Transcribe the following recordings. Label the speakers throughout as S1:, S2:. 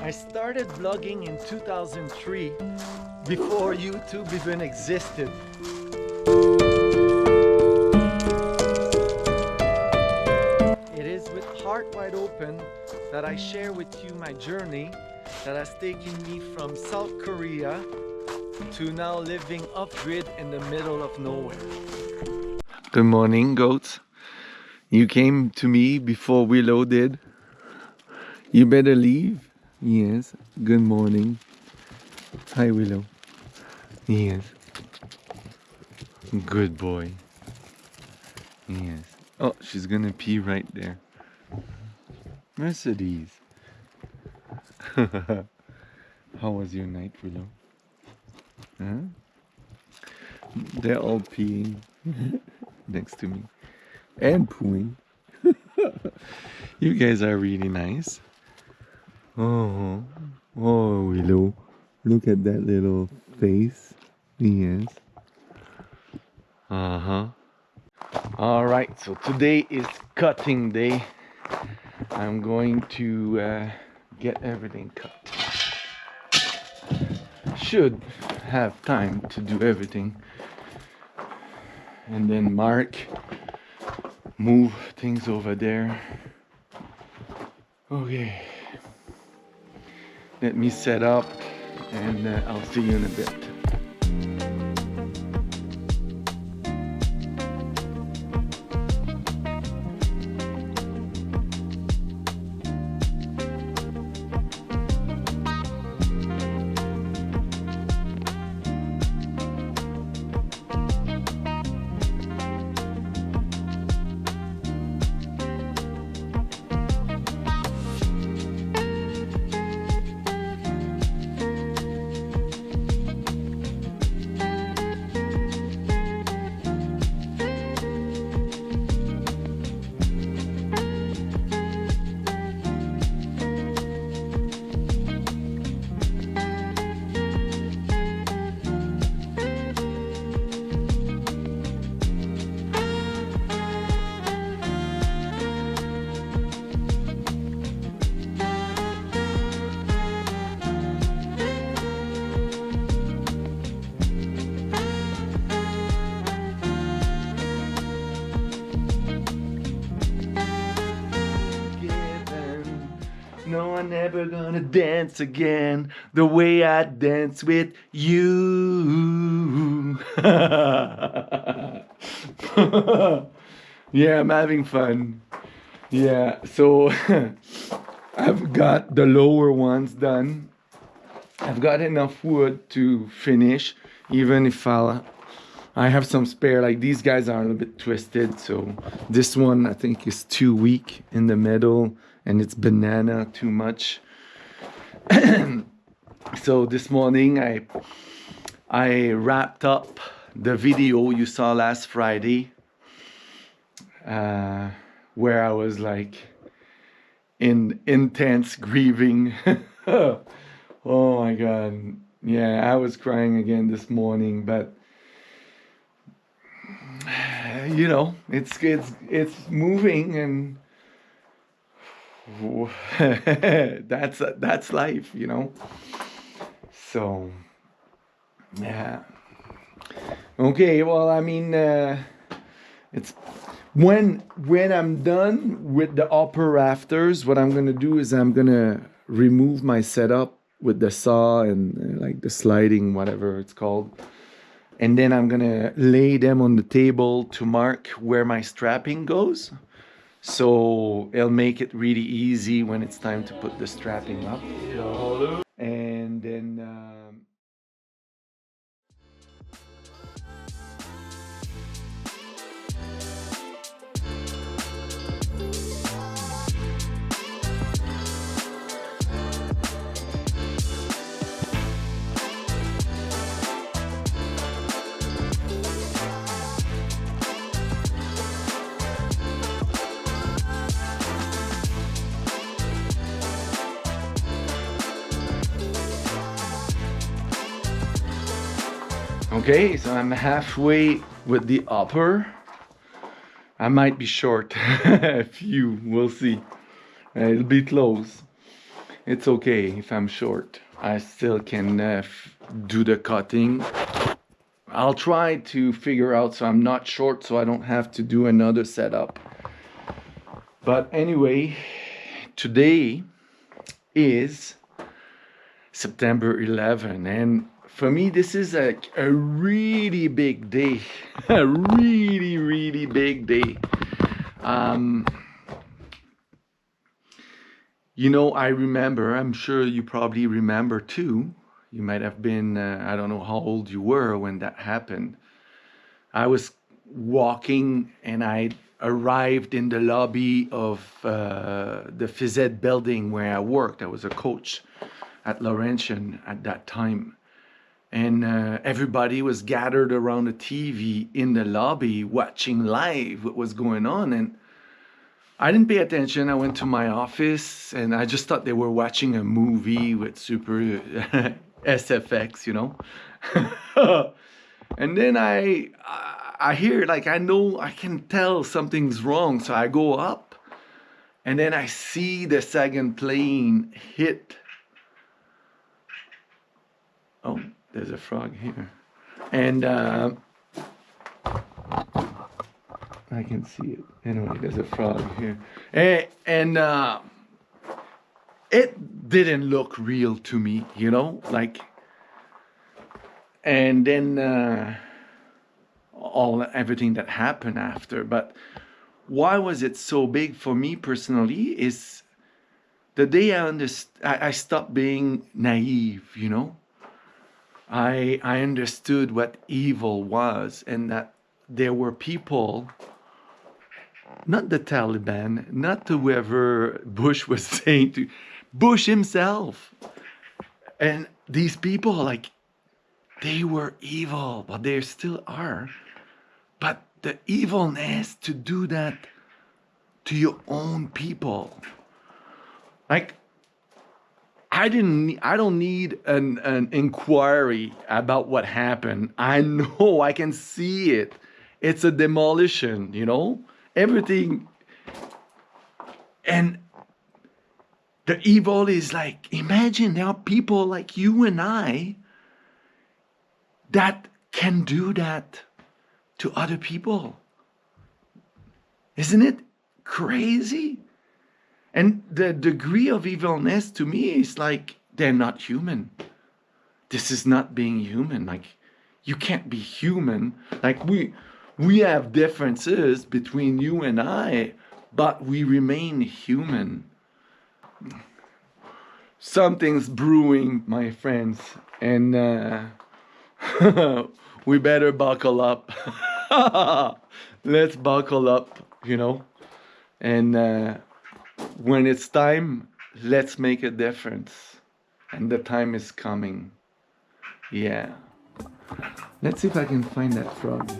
S1: I started vlogging in 2003, before YouTube even existed. It is with heart wide open that I share with you my journey that has taken me from South Korea to now living off-grid in the middle of nowhere. Good morning, goats. You came to me before Willow did. You better leave. Yes. Good morning. Hi, Willow. Yes. Good boy. Yes. Oh, she's gonna pee right there. Mercedes. How was your night, Willow? Huh? They're all peeing next to me and pooing. You guys are really nice. Oh, oh, Willow. Look at that little face. Yes. Uh-huh. All right, so today is cutting day. I'm going to get everything cut. Should have time to do everything. And then Mark move things over there. Okay. Let me set up and I'll see you in a bit. No, I'm never gonna dance again the way I dance with you. Yeah, I'm having fun. Yeah, so I've got the lower ones done. I've got enough wood to finish, even if I have some spare. Like these guys are a little bit twisted, so this one I think is too weak in the middle, and it's banana too much. So this morning I wrapped up the video you saw last Friday, where I was like in intense grieving. Oh my God. Yeah, I was crying again this morning, but you know, it's moving, and that's life, you know. So yeah. Okay, well, I mean, it's when I'm done with the upper rafters, what I'm gonna do is I'm gonna remove my setup with the saw and like the sliding, whatever it's called. And then I'm gonna lay them on the table to mark where my strapping goes. So it'll make it really easy when it's time to put the strapping up. And then okay, so I'm halfway with the upper. I might be short. A few, we'll see. It'll be close. It's okay if I'm short. I still can do the cutting. I'll try to figure out so I'm not short, so I don't have to do another setup. But anyway, today is September 11, and for me this is a really big day. A really big day. You know, I remember, I'm sure you probably remember too. You might have been, I don't know how old you were when that happened. I was walking and I arrived in the lobby of the phys ed building where I worked. I was a coach at Laurentian at that time. And everybody was gathered around the TV in the lobby watching live what was going on. And I didn't pay attention. I went to my office and I just thought they were watching a movie with super SFX, you know. And then I hear, like, I know, I can tell something's wrong. So I go up and then I see the second plane hit. Oh, there's a frog here. And I can see it. Anyway, there's a frog here. And it didn't look real to me, you know, like, and then everything that happened after. But why was it so big for me personally is the day I stopped being naive, you know. I understood what evil was, and that there were people, not the Taliban, not whoever Bush was saying to, Bush himself. And these people, like, they were evil, but they still are. But the evilness to do that to your own people. Like, I don't need an inquiry about what happened. I know, I can see it. It's a demolition, you know? Everything. And the evil is like, imagine there are people like you and I that can do that to other people. Isn't it crazy? And the degree of evilness to me is like, they're not human. This is not being human. Like, you can't be human. Like, we have differences between you and I, but we remain human. Something's brewing, my friends, and we better buckle up. Let's buckle up, you know, and when it's time, let's make a difference. And the time is coming. Yeah. Let's see if I can find that frog.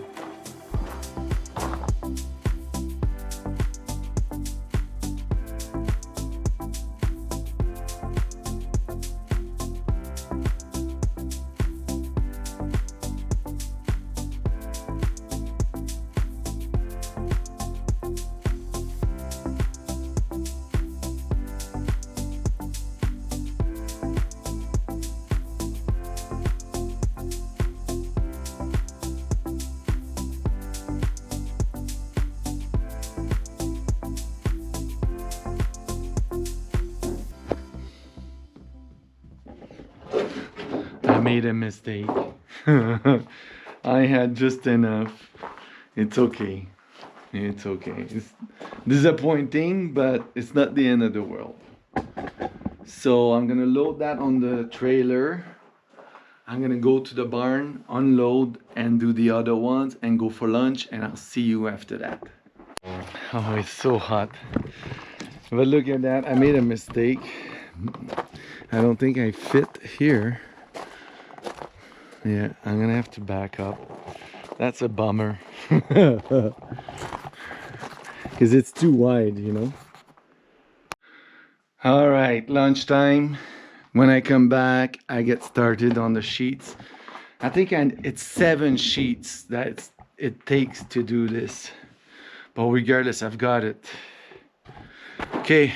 S1: Made a mistake. I had just enough. It's okay. It's okay. It's disappointing, but it's not the end of the world. So I'm gonna load that on the trailer. I'm gonna go to the barn, unload, and do the other ones, and go for lunch, and I'll see you after that. Oh, it's so hot. But look at that, I made a mistake. I don't think I fit here. Yeah, I'm gonna have to back up. That's a bummer. Because it's too wide, you know. All right, lunchtime. When I come back, I get started on the sheets. I think it's 7 sheets that it takes to do this. But regardless, I've got it. Okay.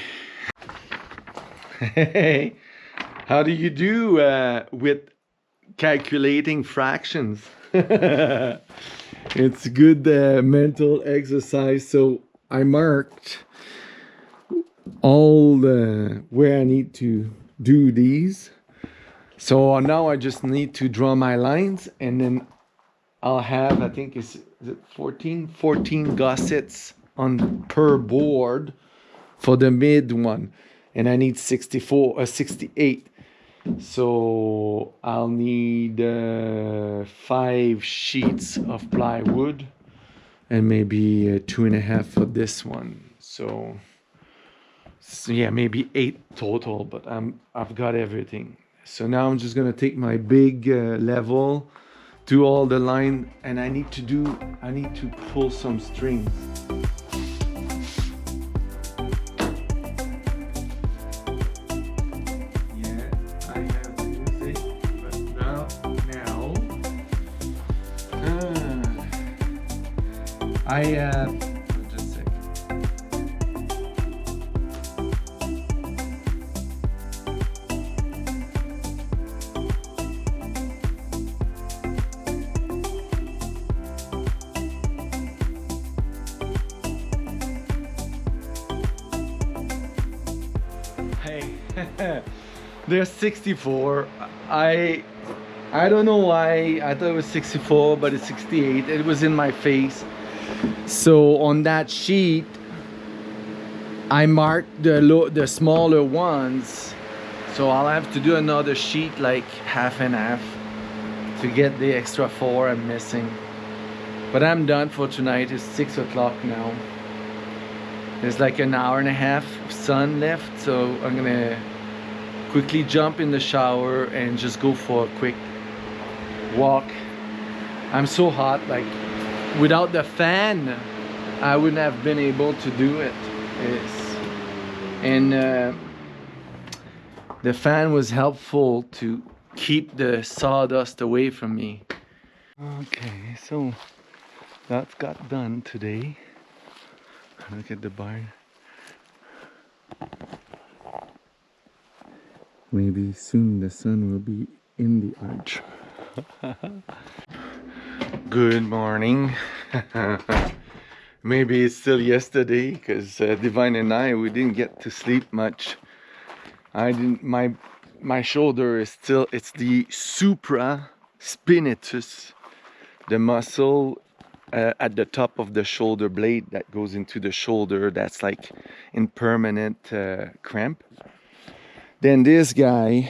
S1: Hey, how do you do with calculating fractions? It's good mental exercise. So I marked all where I need to do these. So now I just need to draw my lines, and then I'll have, I think is it 14 gussets on per board for the mid one, and I need 68. So I'll need 5 sheets of plywood and maybe 2.5 for this one. So yeah, maybe 8 total, but I've got everything. So now I'm just gonna take my big level, do all the line, and I need to pull some strings. Yeah, I have to use it, but now just a sec. Hey, there's 64. I don't know why I thought it was 64, but it's 68. It was in my face. So on that sheet, I marked the smaller ones. So I'll have to do another sheet, like half and half, to get the extra 4 I'm missing. But I'm done for tonight. It's 6 o'clock now. There's like an hour and a half of sun left, so I'm gonna quickly jump in the shower and just go for a quick walk. I'm so hot, like without the fan I wouldn't have been able to do it. The fan was helpful to keep the sawdust away from me. Okay, so that's got done today. Look at the barn. Maybe soon the sun will be in the arch. Good morning. Maybe it's still yesterday, because Divine and we didn't get to sleep much. My shoulder is still, it's the supraspinatus, the muscle at the top of the shoulder blade that goes into the shoulder, that's like in permanent cramp. Then this guy,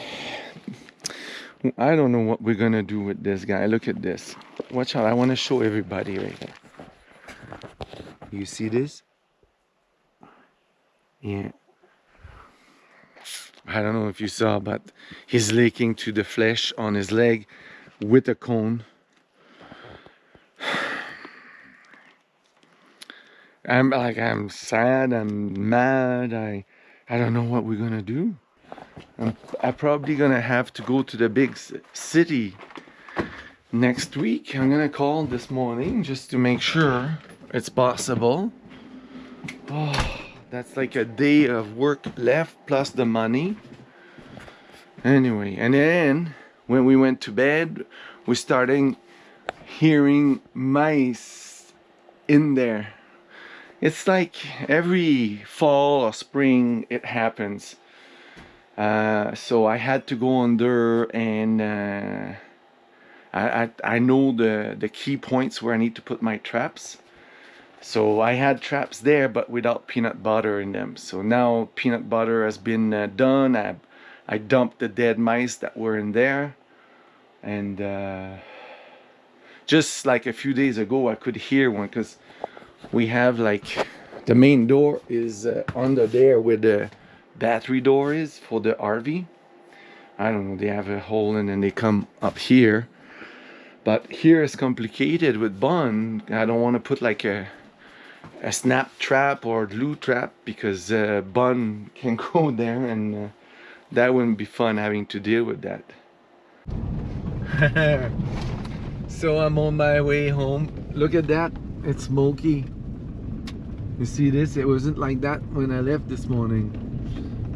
S1: I don't know what we're gonna do with this guy. Look at this. Watch out, I want to show everybody right here. You see this? Yeah. I don't know if you saw, but he's licking to the flesh on his leg with a cone. I'm sad, I'm mad, I don't know what we're gonna do. I'm probably gonna have to go to the big city next week. I'm gonna call this morning just to make sure it's possible. Oh, that's like a day of work left plus the money. Anyway, and then when we went to bed, we started hearing mice in there. It's like every fall or spring it happens. So I had to go under, and I know the key points where I need to put my traps. So I had traps there, but without peanut butter in them. So now peanut butter has been done. I dumped the dead mice that were in there, and just like a few days ago I could hear one, because we have like the main door is under there where the battery door is for the RV. I don't know, they have a hole and then they come up here, but here is complicated with Bun. I don't want to put like a snap trap or glue trap, because Bun can go there, and that wouldn't be fun having to deal with that. So I'm on my way home. Look at that, it's smoky. You see this? It wasn't like that when I left this morning,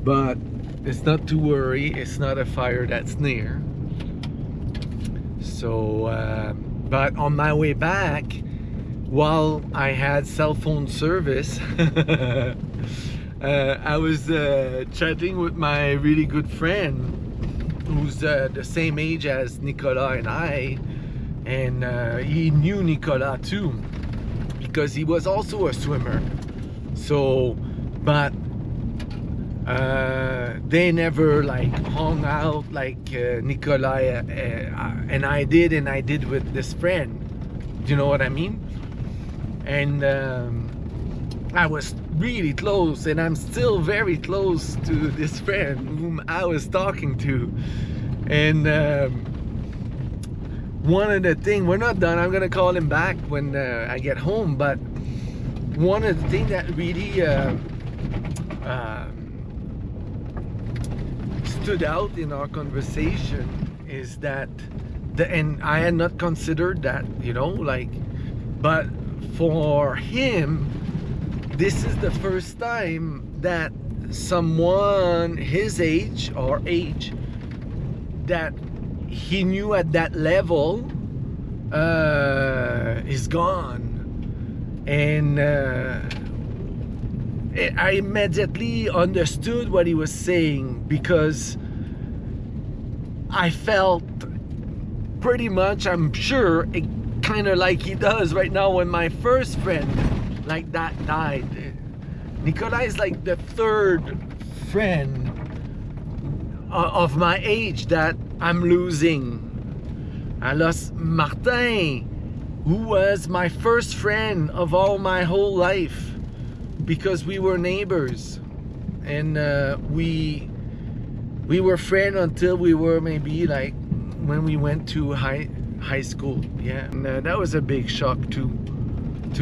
S1: but it's not to worry. It's not a fire that's near. So, but on my way back, while I had cell phone service, I was chatting with my really good friend who's the same age as Nicolas and I, and he knew Nicolas too because he was also a swimmer. So, but they never like hung out like Nicolas and I did with this friend. Do you know what I mean? And I was really close, and I'm still very close to this friend whom I was talking to. And one of the things, we're not done, I'm gonna call him back when I get home, but one of the things that really stood out in our conversation is that and I had not considered that, you know, like, but for him, this is the first time that someone his age or age that he knew at that level is gone. And I immediately understood what he was saying, because I felt pretty much, I'm sure, kind of like he does right now when my first friend like that died. Nicolas is like the third friend of my age that I'm losing. I lost Martin, who was my first friend of all my whole life, because we were neighbors, and we were friends until we were maybe like when we went to high school. Yeah, and that was a big shock to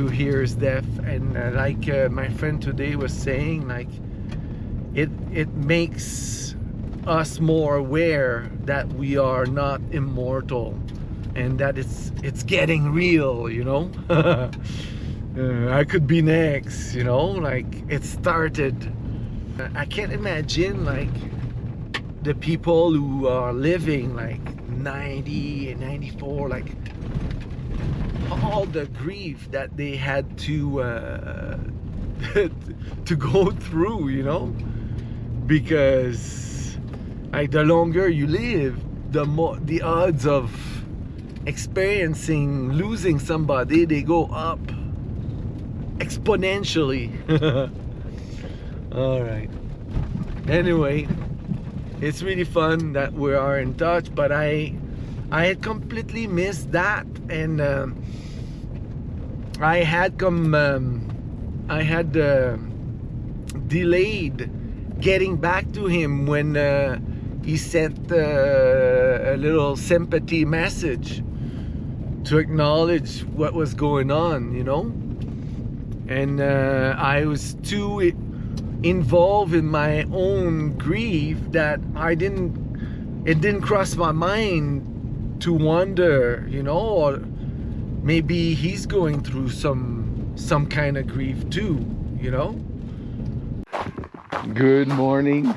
S1: hear his death. And like my friend today was saying, like it makes us more aware that we are not immortal, and that it's getting real, you know. I could be next, you know, like it started. I can't imagine like the people who are living like 90 and 94, like all the grief that they had to to go through, you know, because like the longer you live, the more the odds of experiencing losing somebody, they go up exponentially. All right, anyway, it's really fun that we are in touch, but I had completely missed that. And I had delayed getting back to him when he sent a little sympathy message to acknowledge what was going on, you know. And I was too involved in my own grief that it didn't cross my mind to wonder, you know, or maybe he's going through some kind of grief too, you know. Good morning.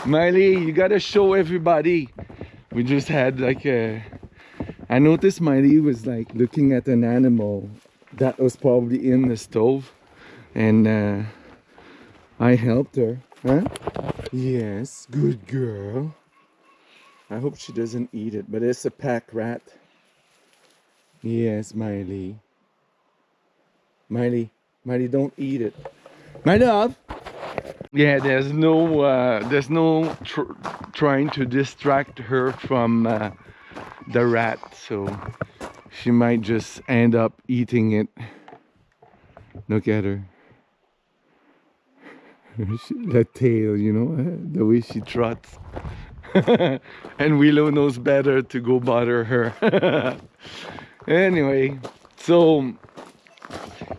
S1: Miley, you gotta show everybody. We just had like I noticed Miley was like looking at an animal that was probably in the stove, and I helped her. Huh? Yes, good girl. I hope she doesn't eat it, but it's a pack rat. Yes, Miley. Miley, don't eat it. My love. Yeah, there's no trying to distract her from the rat, so she might just end up eating it. Look at her. The tail, you know, the way she trots. And Willow knows better to go bother her. Anyway, so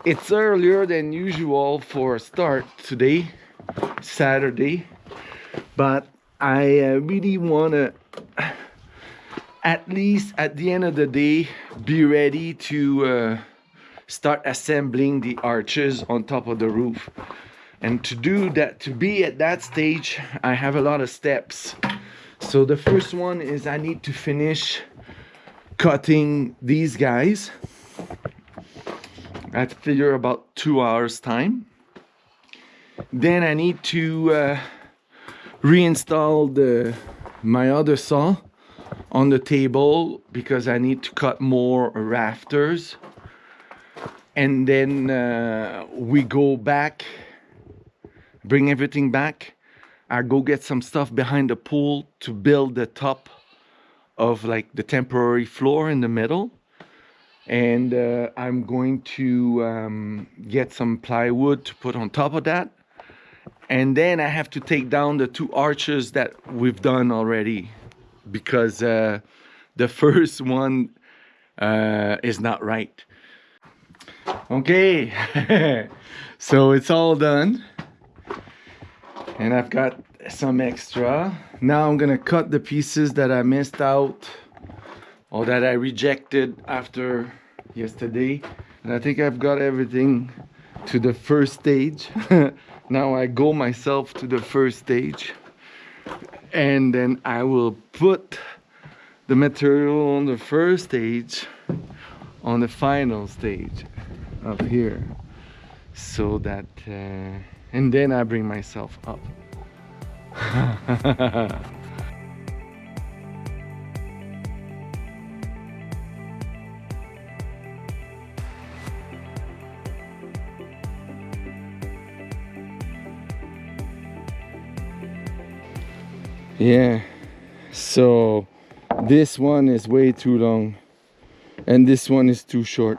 S1: it's earlier than usual for a start today, Saturday, but I really want to, at least at the end of the day, be ready to start assembling the arches on top of the roof. And to do that, to be at that stage, I have a lot of steps. So the first one is I need to finish cutting these guys. I figure about 2 hours time. Then I need to reinstall my other saw on the table because I need to cut more rafters. And then we go back, bring everything back. I go get some stuff behind the pool to build the top of like the temporary floor in the middle. And I'm going to get some plywood to put on top of that. And then I have to take down the 2 arches that we've done already because the first one is not right. Okay, so it's all done. And I've got some extra. Now I'm gonna cut the pieces that I missed out or that I rejected after yesterday. And I think I've got everything to the first stage. Now I go myself to the first stage. And then I will put the material on the first stage on the final stage up here. So that, and then I bring myself up. Yeah, so this one is way too long and this one is too short.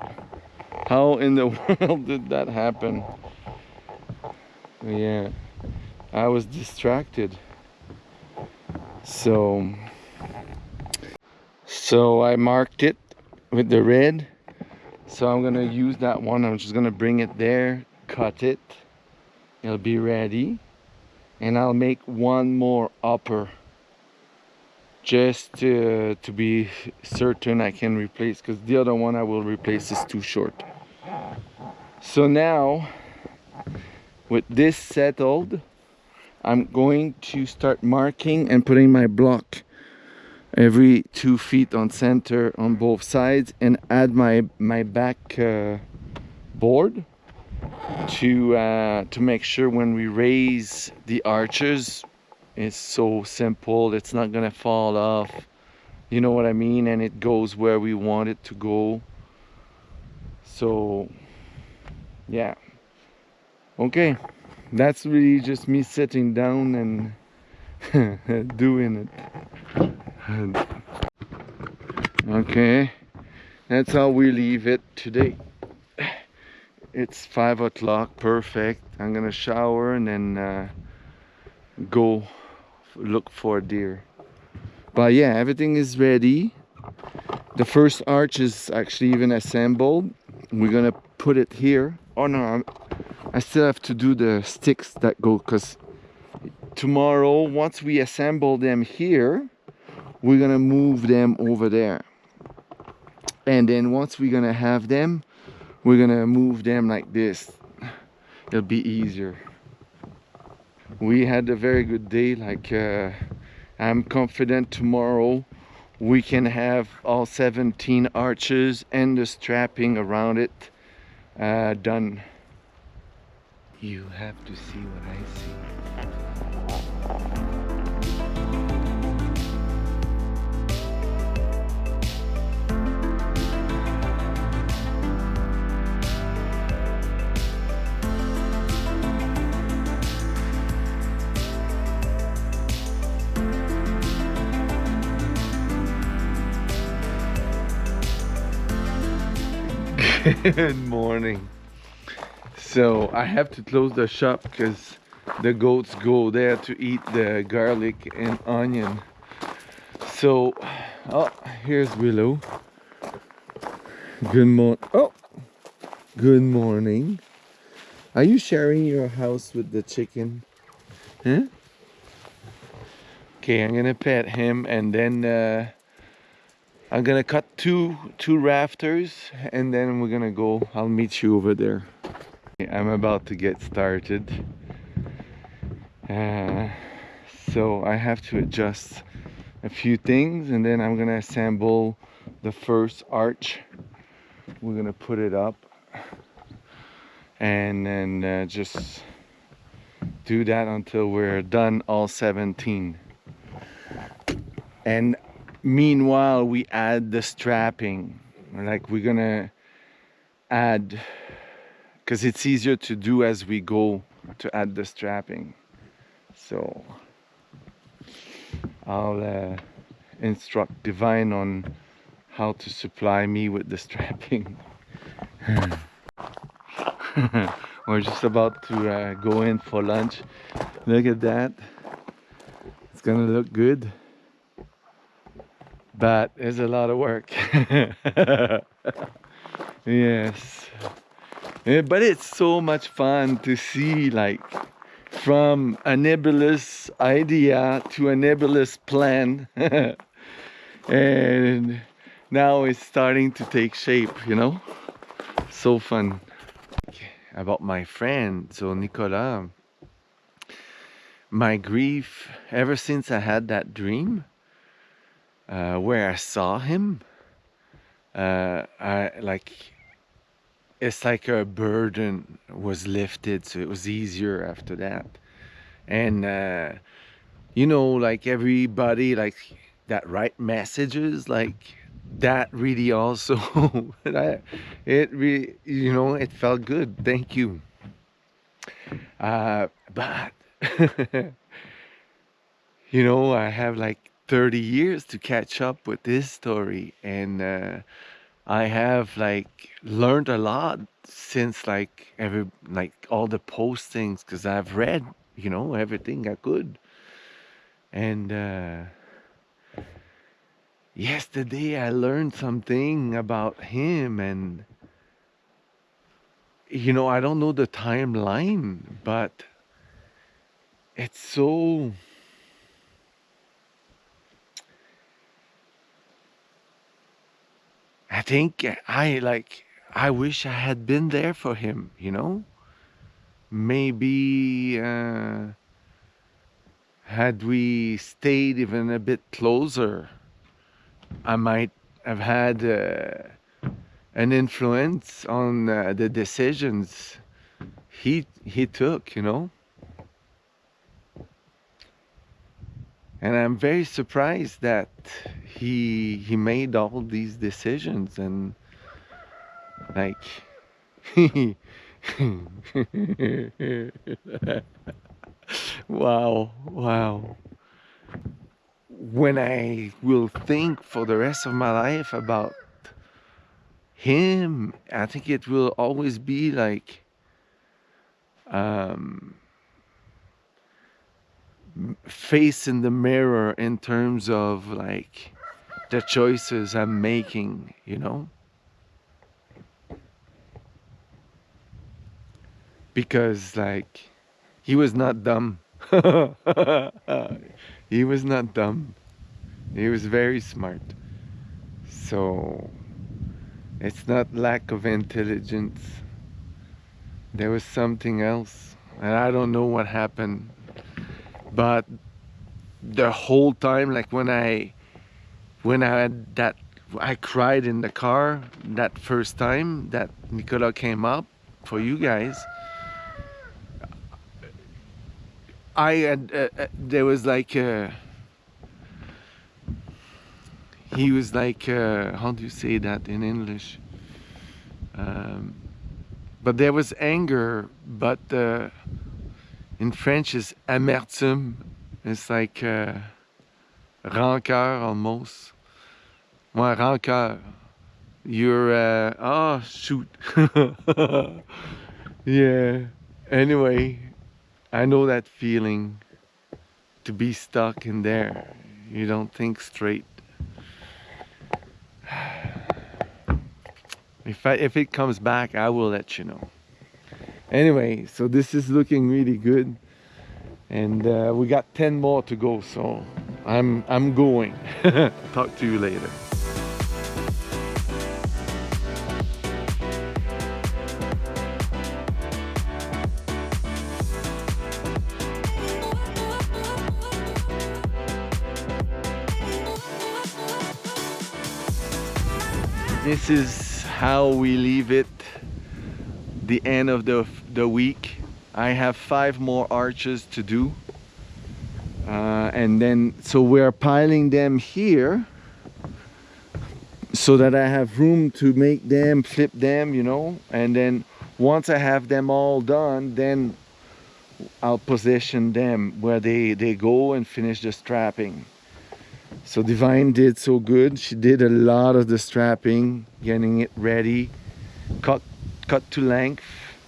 S1: How in the world did that happen? Yeah, I was distracted. So I marked it with the red. So I'm gonna use that one. I'm just gonna bring it there, cut it. It'll be ready. And I'll make one more upper just to be certain I can replace, because the other one I will replace is too short. So now with this settled, I'm going to start marking and putting my block every 2 feet on center on both sides and add my back board to make sure when we raise the arches, it's so simple, it's not gonna fall off, you know what I mean, and it goes where we want it to go. So yeah, okay, that's really just me sitting down and doing it. Okay, that's how we leave it today. It's 5 o'clock, perfect. I'm gonna shower and then go look for deer. But yeah, everything is ready. The first arch is actually even assembled. We're gonna put it here. Oh no, I still have to do the sticks that go, because tomorrow, once we assemble them here, we're gonna move them over there. And then once we're gonna have them, we're gonna move them like this. It'll be easier. We had a very good day. Like I'm confident tomorrow we can have all 17 arches and the strapping around it done. You have to see what I see. Good morning. So I have to close the shop because the goats go there to eat the garlic and onion. So, oh, here's Willow. Good morning. Oh, good morning. Are you sharing your house with the chicken? Huh? Okay, I'm gonna pet him and then I'm gonna cut two rafters and then we're gonna go. I'll meet you over there. I'm about to get started. Uh, so I have to adjust a few things, and then I'm gonna assemble the first arch. We're gonna put it up, and then just do that until we're done all 17. And meanwhile, we add the strapping. Like we're gonna add, because it's easier to do as we go, to add the strapping. So I'll instruct Divine on how to supply me with the strapping. We're just about to go in for lunch. Look at that. It's gonna look good, but there's a lot of work. Yes. Yeah, but it's so much fun to see, like, from a nebulous idea to a nebulous plan. And now it's starting to take shape, you know? So fun. About my friend, so Nicolas, my grief, ever since I had that dream where I saw him, it's like a burden was lifted, so it was easier after that. And you know, like everybody, like that write messages, like that really also it really, you know, it felt good. Thank you. But you know, I have like 30 years to catch up with this story, and I have like learned a lot since like all the postings, because I've read, you know, everything I could. And yesterday I learned something about him, and you know, I don't know the timeline, but it's so, I think I wish I had been there for him, you know? Maybe had we stayed even a bit closer, I might have had an influence on the decisions he took, you know? And I'm very surprised that he made all these decisions, and like wow. When I will think for the rest of my life about him, I think it will always be like face in the mirror in terms of like the choices I'm making, you know? Because like he was not dumb. He was not dumb. He was very smart. So it's not lack of intelligence. There was something else, and I don't know what happened. But the whole time, like when I had that, I cried in the car that first time that Nicolas came up for you guys. I had there was like he was like how do you say that in English? But there was anger, but in French is amertume. It's like rancœur almost. Ouais, rancœur. You're oh shoot. Yeah. Anyway, I know that feeling, to be stuck in there. You don't think straight. If it comes back, I will let you know. Anyway, so this is looking really good, and we got 10 more to go. So I'm going. Talk to you later. this is how we leave it the end of the week. I have 5 more arches to do, and then so we're piling them here so that I have room to make them, flip them, you know, and then once I have them all done, then I'll position them where they go and finish the strapping. So Divine did so good. She did a lot of the strapping, getting it ready, cut to length,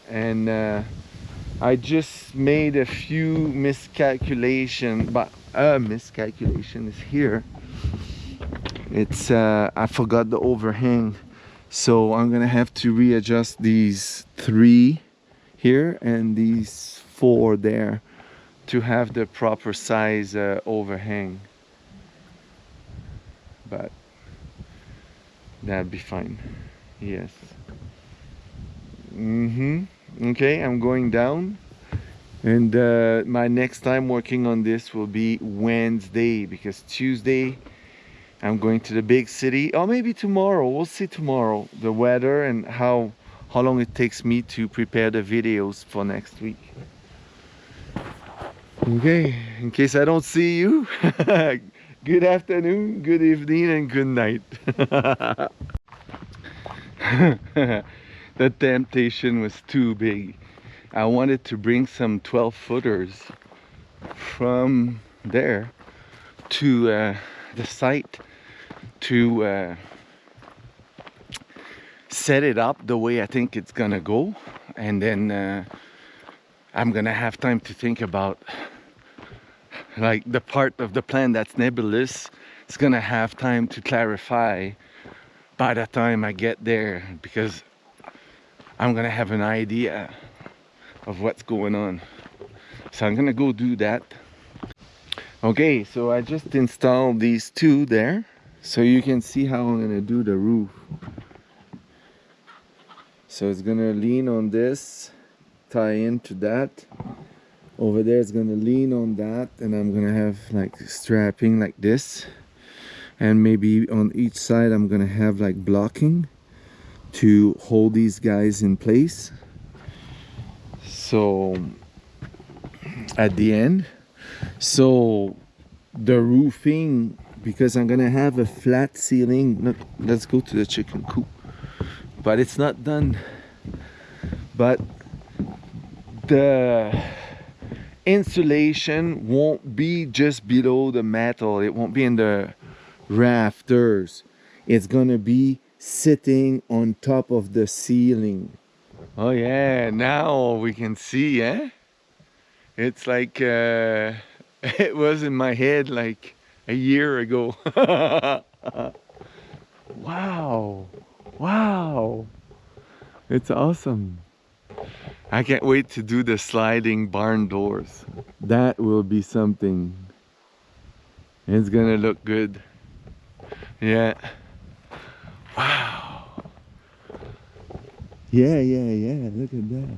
S1: and I just made a few miscalculation, but a miscalculation is here. It's I forgot the overhang, so I'm gonna have to readjust these 3 here and these 4 there to have the proper size overhang. But that'd be fine. Yes. Okay, I'm going down, and my next time working on this will be Wednesday, because Tuesday I'm going to the big city, or maybe tomorrow. We'll see tomorrow, the weather and how long it takes me to prepare the videos for next week. Okay, in case I don't see you, good afternoon, good evening, and good night. The temptation was too big. I wanted to bring some 12-footers from there to the site to set it up the way I think it's gonna go, and then I'm gonna have time to think about, like, the part of the plan that's nebulous. It's gonna have time to clarify by the time I get there, because I'm gonna have an idea of what's going on. So I'm gonna go do that. Okay, so I just installed these 2 there, so you can see how I'm gonna do the roof. So it's gonna lean on this, tie into that. Over there it's gonna lean on that, and I'm gonna have like strapping like this, and maybe on each side I'm gonna have like blocking to hold these guys in place. So at the end, so the roofing, because I'm gonna have a flat ceiling. Look, let's go to the chicken coop, but it's not done. But the insulation won't be just below the metal, it won't be in the rafters, it's gonna be sitting on top of the ceiling. Oh yeah, now we can see, eh? It's like it was in my head like a year ago. Wow, wow, it's awesome. I can't wait to do the sliding barn doors. That will be something. It's gonna look good. Yeah. Wow. Yeah, look at that.